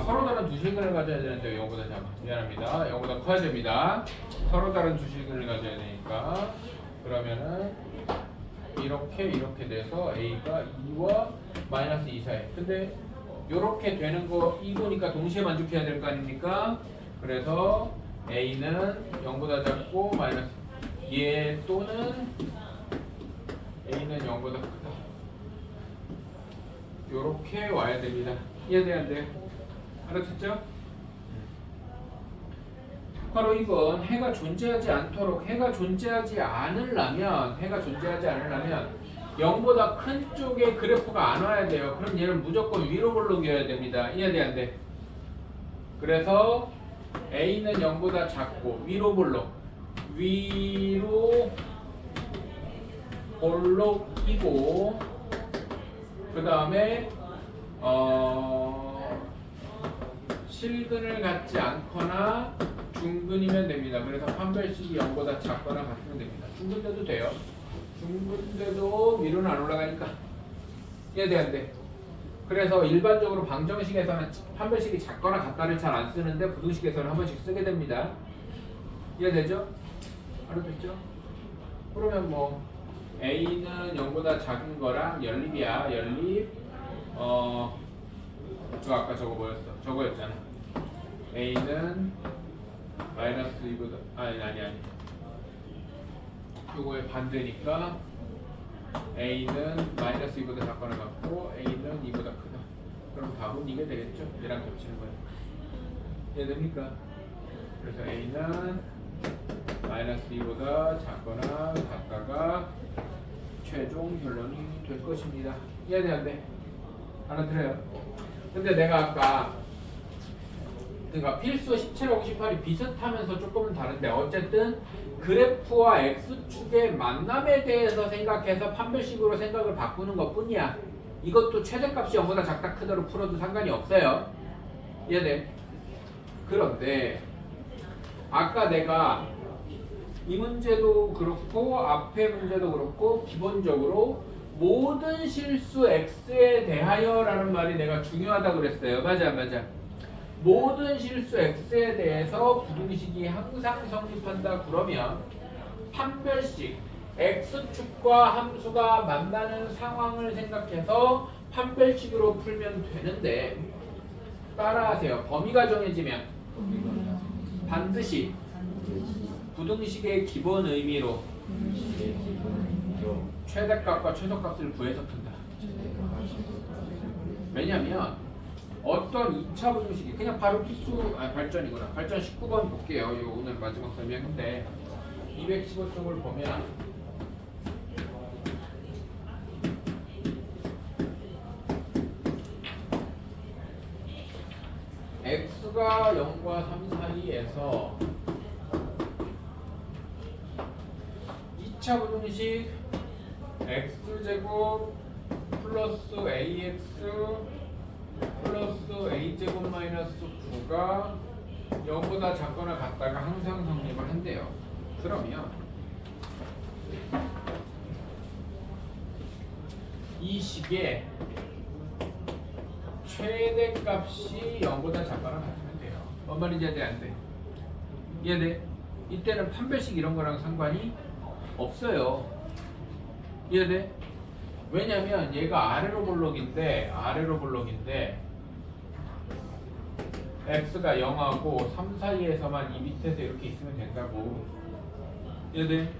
서로 다른 두 실근을 가져야 되는데 0보다 작아. 미안합니다. 0보다 커야 됩니다. 서로 다른 두 실근을 가져야 되니까. 그러면은 이렇게 돼서 a가 2와 마이너스 2 사이. 근데 요렇게 되는 거 이거니까 동시에 만족해야 될 거 아닙니까? 그래서 a는 0보다 작고 마이너스 얘 또는 a는 0보다 크다. 요렇게 와야 됩니다. 이해돼야 안 돼요? 알아듣죠? 바로 이건 해가 존재하지 않도록, 해가 존재하지 않으려면 0보다 큰 쪽에 그래프가 안 와야 돼요. 그럼 얘는 무조건 위로 볼록이어야 됩니다. 이해돼 안 돼? 그래서 a는 0보다 작고 위로 볼록이고 그 다음에 실근을 갖지 않거나 중근이면 됩니다. 그래서 판별식이 0보다 작거나 같으면 됩니다. 중근돼도 돼요. 중근돼도 위로는 안 올라가니까. 이해돼 안 돼? 그래서 일반적으로 방정식에서는 판별식이 작거나 같다를 잘 안 쓰는데 부등식에서는 한 번씩 쓰게 됩니다. 이해되죠? 알아듣죠? 그러면 뭐 a는 0보다 작은 거랑 연립이야. 연립 저 아까 저거 뭐였어? 저거였잖아. a는 마이너스 2보다 아니 요거의 반대니까 a는 마이너스 2보다 작거나 같고 a는 2보다 크다. 그럼 답은 이게 되겠죠? 얘랑 겹치는 거예요. 이해됩니까? 그래서 a는 마이너스 2보다 작거나 같다가 최종 결론이 될 것입니다. 이해돼 안 돼? 알아들어요? 근데 내가 아까 그러니까 필수 17하고 18이 비슷하면서 조금은 다른데 어쨌든 그래프와 x축의 만남에 대해서 생각해서 판별식으로 생각을 바꾸는 것 뿐이야. 이것도 최대값이 0보다 작다 크다로 풀어도 상관이 없어요. 이해돼? 그런데 아까 내가 이 문제도 그렇고 앞에 문제도 그렇고 기본적으로 모든 실수 x에 대하여라는 말이 내가 중요하다고 그랬어요. 맞아 안 맞아? 모든 실수 x에 대해서 부등식이 항상 성립한다 그러면 판별식 x축과 함수가 만나는 상황을 생각해서 판별식으로 풀면 되는데 따라하세요. 범위가 정해지면 반드시 부등식의 기본 의미로 최대값과 최소값을 구해서 푼다. 왜냐면 어떤 2차 부등식이 그냥 바로 필수 발전이구나. 발전 19번 볼게요. 이거 오늘 마지막 설명인데 215쪽을 보면 x가 0과 3 사이에서 2차 부등식 x제곱 플러스 ax 플러스 a제곱 마이너스 9가 0보다 작거나 같다가 항상 성립을 한대요. 그러면 이 식의 최대값이 0보다 작거나 같으면 돼요. 뭔 말인지 이해 안 돼? 이해돼? 이때는 판별식 이런 거랑 상관이 없어요. 이해돼? 왜냐면 얘가 아래로 볼록인데 x가 0하고 3 사이에서만 이 밑에서 이렇게 있으면 된다고. 이해돼?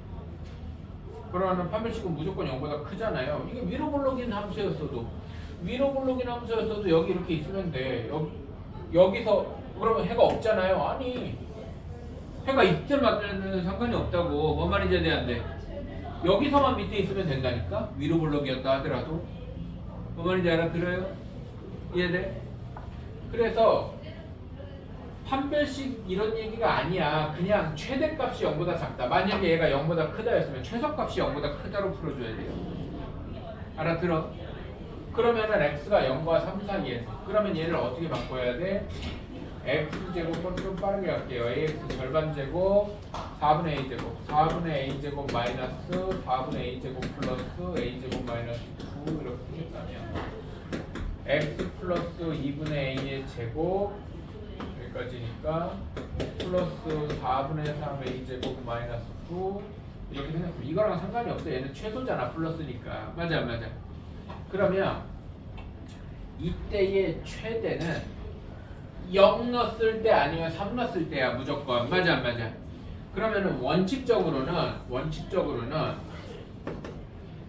그러면 판별식은 무조건 0보다 크잖아요. 이게 위로 볼록인 함수였어도 여기 이렇게 있으면 돼. 여기서 그러면 해가 없잖아요. 아니 해가 있든 말든 상관이 없다고. 뭔 말인지 이해 안 돼? 여기서만 밑에 있으면 된다니까? 위로 볼록이었다 하더라도. 뭔 말인지 알아들어요? 이해돼? 그래서 판별식 이런 얘기가 아니야. 그냥 최대값이 0보다 작다. 만약에 얘가 0보다 크다였으면 최소값이 0보다 크다로 풀어줘야 돼요. 알아들어? 그러면은 x가 0과 3 사이에서 그러면 얘를 어떻게 바꿔야 돼? x제곱은 좀 빠르게 할게요. ax 절반제곱 4분의 a제곱 4분의 a제곱 마이너스 4분의 a제곱 플러스 a제곱 마이너스 9 이렇게 쓰겠다면 x 플러스 2분의 a의 제곱 여기까지니까 플러스 4분의 3 a제곱 마이너스 9 이렇게 생각하면 이거랑 상관이 없어. 얘는 최소잖아. 플러스니까. 맞아 안 맞아? 그러면 이때의 최대는 0 넣었을 때 아니면 3 넣었을 때야. 무조건. 맞아 안 맞아? 그러면은 원칙적으로는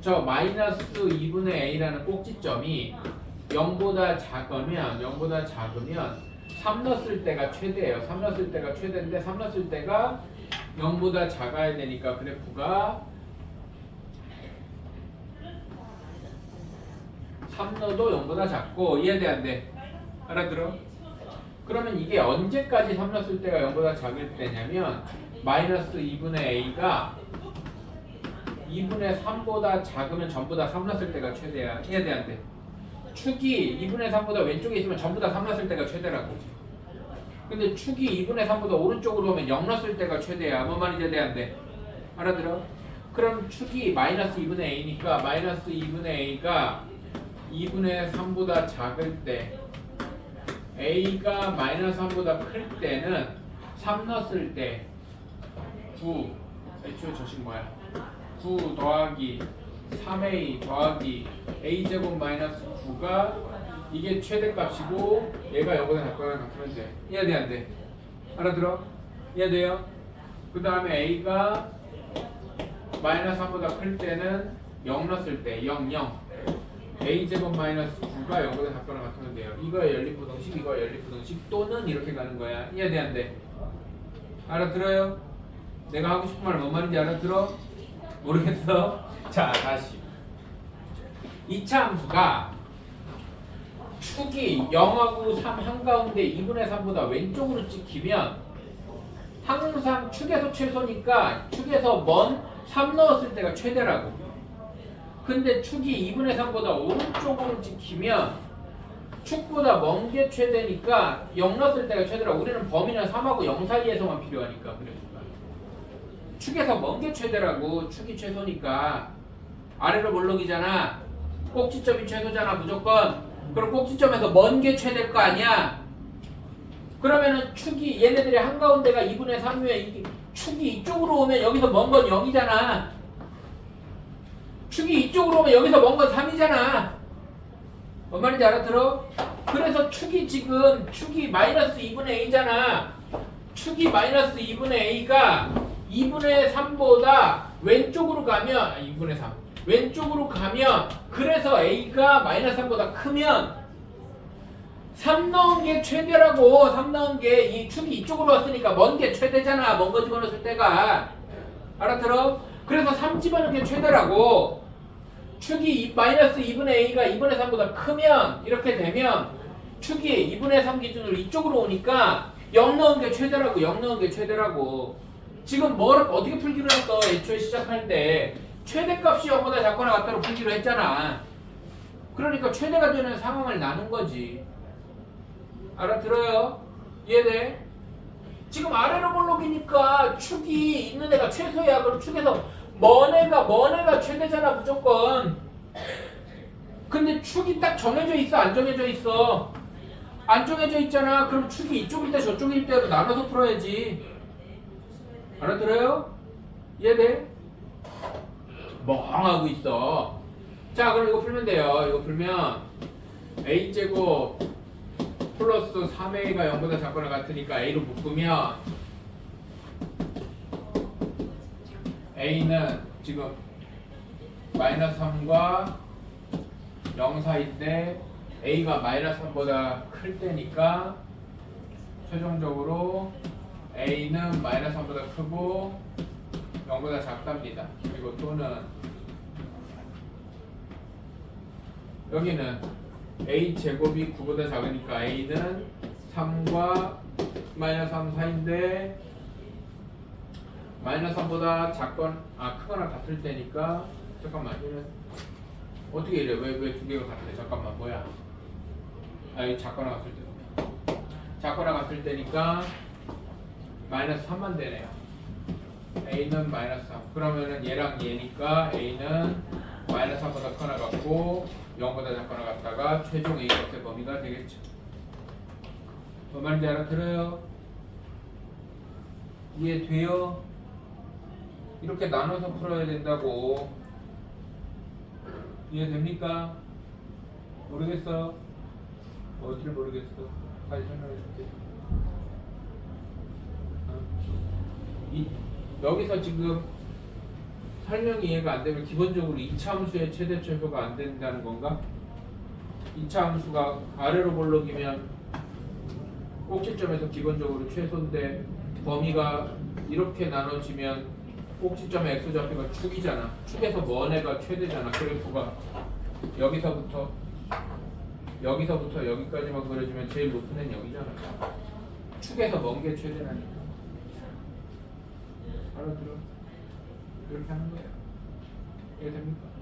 저 마이너스 2분의 a라는 꼭지점이 0보다 작으면 3 넣었을 때가 최대예요. 3 넣었을 때가 최대인데 3 넣었을 때가 0보다 작아야 되니까 그래프가 3 넣어도 0보다 작고. 이해돼 안 돼? 알아들어? 그러면 이게 언제까지 3 넣었을 때가 0보다 작을 때냐면 마이너스 2분의 a가 2분의 3보다 작으면 전부 다 3 넣었을 때가 최대야. 이해돼 안 돼? 축이 2분의 3보다 왼쪽에 있으면 전부 다 3 넣었을 때가 최대라고. 근데 축이 2분의 3보다 오른쪽으로 오면 0 넣었을 때가 최대야. 뭔 말인지 이해 안 돼? 알아들어? 그럼 축이 마이너스 2분의 a니까 마이너스 2분의 a가 2분의 3보다 작을 때 a가 마이너스 3보다 클 때는 3 넣었을 때 9 애초에 저식 뭐야? 9 더하기 3a 더하기 a제곱 마이너스 9가 이게 최대값이고 얘가 요거보다 작거나 같으면 돼. 이해돼 안 돼? 알아들어? 이해돼요? 그 다음에 a가 마이너스 3보다 클 때는 0 넣었을 때 0, 0 a제곱 마이너스 9가 0보다 작거나 같으면 돼요. 이거의 연립부등식, 이거의 연립부등식 또는 이렇게 가는 거야. 이해돼 안 돼? 알아들어요? 내가 하고 싶은 말 뭔 말인지 알아들어? 모르겠어? 자 다시 2차 함수가 축이 0하고 3 한가운데 2분의 3보다 왼쪽으로 찍히면 항상 축에서 최소니까 축에서 먼 3 넣었을 때가 최대라고. 근데 축이 2분의 3보다 오른쪽으로 찍히면 축보다 먼 게 최대니까 0 넣었을 때가 최대라고. 우리는 범위는 3하고 0 사이에서만 필요하니까. 그러니까 축에서 먼 게 최대라고. 축이 최소니까 아래로 몰록이잖아. 꼭지점이 최소잖아 무조건. 그럼 꼭지점에서 먼 게 최대일 거 아니야. 그러면은 축이 얘네들의 한가운데가 2분의 3이면 축이 이쪽으로 오면 여기서 먼 건 0이잖아. 축이 이쪽으로 오면 여기서 먼 건 3이잖아. 뭔 말인지 알아들어? 그래서 축이 지금 축이 마이너스 2분의 a잖아. 축이 마이너스 2분의 a가 2분의 3보다 왼쪽으로 가면 2분의 3 왼쪽으로 가면 그래서 a가 마이너스 3보다 크면 3 넣은 게 최대라고. 3 넣은 게 이 축이 이쪽으로 왔으니까 먼 게 최대잖아. 먼 거 집어넣었을 때가. 알아들어? 그래서 3 집어넣은 게 최대라고. 축이 마이너스 2분의 a가 2분의 3보다 크면 이렇게 되면 축이 2분의 3 기준으로 이쪽으로 오니까 0 넣은 게 최대라고. 0 넣은 게 최대라고. 지금 뭘 어떻게 풀기로 했어? 애초에 시작할 때 최대값이 0보다 작거나 같다로 풀기로 했잖아. 그러니까 최대가 되는 상황을 나눈 거지. 알아들어요? 이해돼? 지금 아래로 볼록이니까 축이 있는 애가 최소야. 그럼 축에서 먼 애가 최대잖아 무조건. 근데 축이 딱 정해져 있어 안 정해져 있어? 안 정해져 있잖아. 그럼 축이 이쪽일 때 저쪽일 때로 나눠서 풀어야지. 알아들어요? 이해돼? 멍하고 있어. 자 그럼 이거 풀면 돼요. 이거 풀면 a제곱 플러스 3a가 0보다 작거나 같으니까 a로 묶으면 a는 지금 마이너스 3과 0 사이인데 a가 마이너스 3보다 클 때니까 최종적으로 a는 마이너스 3보다 크고 0보다 작답니다. 그리고 또는 여기는 a 제곱이 9보다 작으니까 a는 3과 마이너스 3 사이인데 마이너스 3보다 크거나 같을 때니까 잠깐만 얘는 어떻게 이래? 왜 두 개가 같아? 잠깐만 뭐야? 이 작거나 같을 때 작거나 같을 때니까 마이너스 3만 되네요. a는 마이너스 3 그러면은 얘랑 얘니까 a는 마이너스 3보다 크거나 같고 0보다 작거나 같다가 최종 a 값의 범위가 되겠죠. 뭔 말인지 알아들어요? 이해돼요? 이렇게 나눠서 풀어야 된다고. 이해됩니까? 모르겠어? 어디를 모르겠어? 다시 설명해 줄게. 여기서 지금 설명이 이해가 안 되면 기본적으로 2차 함수의 최대 최소가 안 된다는 건가? 2차 함수가 아래로 볼록이면 꼭지점에서 기본적으로 최소인데 범위가 이렇게 나눠지면 꼭지점의 x좌표가 축이잖아. 축에서 먼 애가 최대잖아. 그래프가 여기서부터 여기까지만 그려주면 제일 높은 애는 여기잖아. 축에서 먼 게 최대라니까. 알아들어? 이렇게 하는 거예요. 이해됩니까?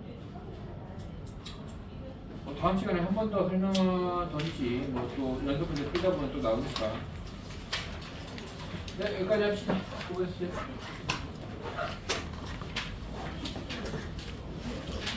다음 시간에 한 번 더 설명하던지 또 연속 문제 풀다 보면 또 나오니까. 네, 여기까지 합시다. 수고했어요.